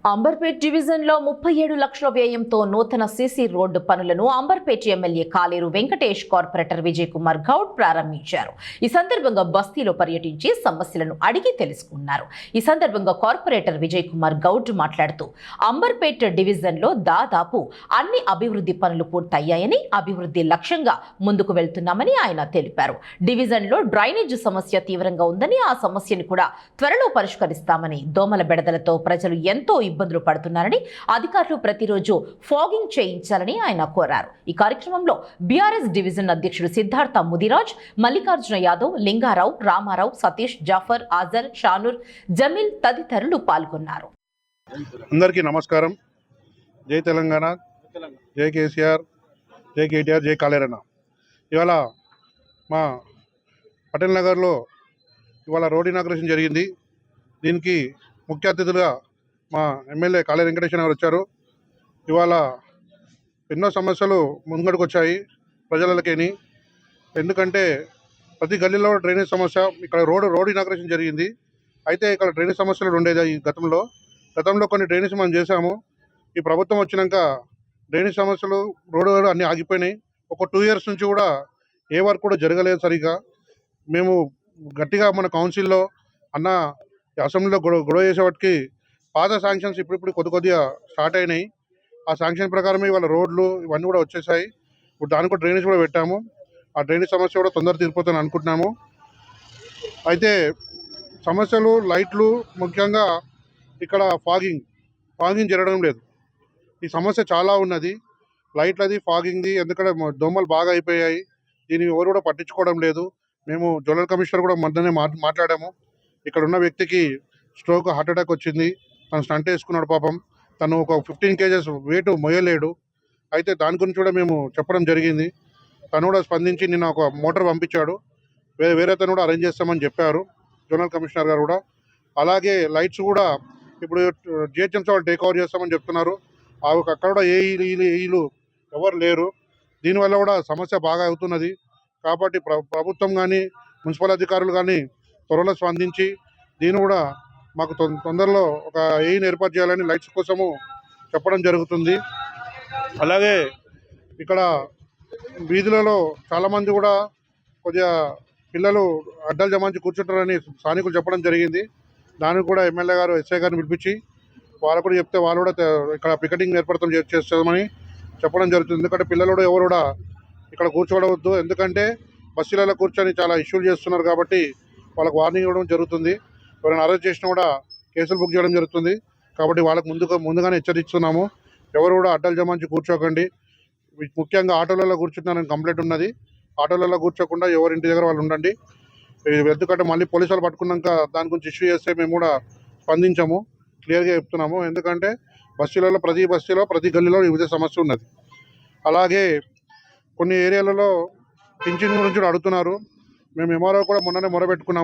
అంబర్పేట్ డివిజన్లో 37 లక్షల వ్యయంతో నూతన సీసీ రోడ్డు పనులను అంబర్పేట్ ఎమ్మెల్యే కాలేరు వెంకటేష్ కార్పొరేటర్ విజయ్ కుమార్ గౌడ్ ప్రారంభించారు. ఈ సందర్భంగా బస్తీలో పర్యటించి సమస్యలను అడిగి తెలుసుకున్నారు. ఈ సందర్భంగా కార్పొరేటర్ విజయ్ కుమార్ గౌడ్ మాట్లాడుతూ అంబర్పేట్ డివిజన్లో దాదాపు అన్ని అభివృద్ధి పనులు పూర్తయ్యాయని, అభివృద్ధి లక్ష్యంగా ముందుకు వెళ్తున్నామని ఆయన తెలిపారు. డివిజన్లో డ్రైనేజ్ సమస్య తీవ్రంగా ఉందని, ఆ సమస్యను కూడా త్వరలో పరిష్కరిస్తామని, దోమల బెడదలతో ప్రజలు ఎంతో ఇబ్బందులు పడుతున్నారని, అధికారులు ప్రతిరోజు ఫాగింగ్ చేయించాలని ఆయన కోరారు. ఈ కార్యక్రమంలో బీఆర్ఎస్ డివిజన్ అధ్యక్షుడు సిద్ధార్థ ముదిరాజ్, మల్లికార్జున యాదవ్, లింగారావు, రామారావు, సతీష్, జాఫర్, ఆజర్, షానూర్, జమీల్ తదితరులు పాల్గొన్నారు. అందరికీ నమస్కారం. జై తెలంగాణ, జై కేసీఆర్, జై కేటీఆర్, జై కాలేరన్న. ఇవాళ మా పటేల్ నగర్లో ఇవాళ రోడ్ ఇనాగ్రేషన్ జరిగింది. దీనికి ముఖ్య అతిథులుగా మా ఎమ్మెల్యే కాలేరు వెంకటేష్ గారు వచ్చారు. ఇవాళ ఎన్నో సమస్యలు ముంగడికి వచ్చాయి ప్రజలకేని. ఎందుకంటే ప్రతి గల్లీలో డ్రైనేజ్ సమస్య, ఇక్కడ రోడ్ ఇనాగ్రేషన్ జరిగింది. అయితే ఇక్కడ డ్రైనేజ్ సమస్యలు ఉండేది. ఈ గతంలో కొన్ని డ్రైనేజ్ మనం చేశాము. ఈ ప్రభుత్వం వచ్చినాక డ్రైనేజ్ సమస్యలు రోడ్డు అన్నీ ఆగిపోయినాయి. ఒక 2 years నుంచి కూడా ఏ వర్క్ కూడా జరగలేదు సరిగా. మేము గట్టిగా మన కౌన్సిల్లో అన్న అసెంబ్లీలో గొడవ చేసేవాటికి పాత శాంక్షన్స్ ఇప్పుడు కొద్దిగా స్టార్ట్ అయినాయి. ఆ శాంక్షన్ ప్రకారమే ఇవాళ రోడ్లు ఇవన్నీ కూడా వచ్చేసాయి. ఇప్పుడు దానికి కూడా డ్రైనేజ్ కూడా పెట్టాము. ఆ డ్రైనేజ్ సమస్య కూడా తొందర తీరిపోతుందని అనుకుంటున్నాము. అయితే సమస్యలు లైట్లు, ముఖ్యంగా ఇక్కడ ఫాగింగ్ జరగడం లేదు. ఈ సమస్య చాలా ఉన్నది, లైట్లది, ఫాగింగ్ది. ఎందుకంటే దోమలు బాగా అయిపోయాయి. దీన్ని ఎవరు కూడా పట్టించుకోవడం లేదు. మేము జోనల్ కమిషనర్ కూడా మొన్ననే మాట్లాడాము. ఇక్కడ ఉన్న వ్యక్తికి స్ట్రోక్, హార్ట్ అటాక్ వచ్చింది. తను స్టంట్ వేసుకున్నాడు పాపం. తను ఒక 15 kgs వెయిట్ మొయ్యలేడు. అయితే దాని గురించి కూడా మేము చెప్పడం జరిగింది. తను కూడా స్పందించి నిన్న ఒక మోటార్ పంపించాడు. వేరే తను కూడా అరేంజ్ చేస్తామని చెప్పారు జోనల్ కమిషనర్ గారు కూడా. అలాగే లైట్స్ కూడా ఇప్పుడు జిహెచ్ఎంసీ వాళ్ళు టేక్ ఓవర్ చేస్తామని చెప్తున్నారు. అక్కడ కూడా ఏఈలు ఎవరు లేరు. దీనివల్ల కూడా సమస్య బాగా అవుతున్నది. కాబట్టి ప్రభుత్వం కానీ, మున్సిపల్ అధికారులు కానీ త్వరలో స్పందించి దీన్ని కూడా మాకు తొందరలో ఒక ఏఈని ఏర్పాటు చేయాలని లైట్స్ కోసము చెప్పడం జరుగుతుంది. అలాగే ఇక్కడ వీధులలో చాలామంది కూడా కొద్దిగా పిల్లలు అడ్డాలు జమాయించి కూర్చుంటారని స్థానికులు చెప్పడం జరిగింది. దానికి కూడా ఎమ్మెల్యే గారు, ఎస్ఐ గారిని పిలిపించి వాళ్ళు కూడా చెప్తే వాళ్ళు కూడా ఇక్కడ పికెటింగ్ చేస్తామని చెప్పడం జరుగుతుంది. ఎందుకంటే పిల్లలు కూడా ఎవరు కూడా ఇక్కడ కూర్చోవద్దు. ఎందుకంటే బస్సులలో కూర్చొని చాలా ఇష్యూలు చేస్తున్నారు కాబట్టి వాళ్ళకు వార్నింగ్ ఇవ్వడం జరుగుతుంది. ఎవరైనా అరెస్ట్ చేసినా కూడా కేసులు బుక్ చేయడం జరుగుతుంది. కాబట్టి వాళ్ళకు ముందుగానే హెచ్చరిస్తున్నాము. ఎవరు కూడా అడ్డాలు జమాయించి కూర్చోకండి. ముఖ్యంగా ఆటోలలో కూర్చుంటారని కంప్లైంట్ ఉన్నది. ఆటోలలో కూర్చోకుండా ఎవరింటి దగ్గర వాళ్ళు ఉండండి. ఎందుకంటే మళ్ళీ పోలీసు వాళ్ళు పట్టుకున్నాక దాని గురించి ఇష్యూ చేస్తే మేము కూడా స్పందించాము. క్లియర్గా చెప్తున్నాము. ఎందుకంటే ప్రతి బస్సులో ప్రతి గల్లీలో వివిధ సమస్య ఉన్నది. అలాగే కొన్ని ఏరియాలలో పింఛన్ గురించి కూడా అడుగుతున్నారు. మేము ఎంఆర్ఓ కూడా మొన్ననే మొరబెట్టుకున్నాము.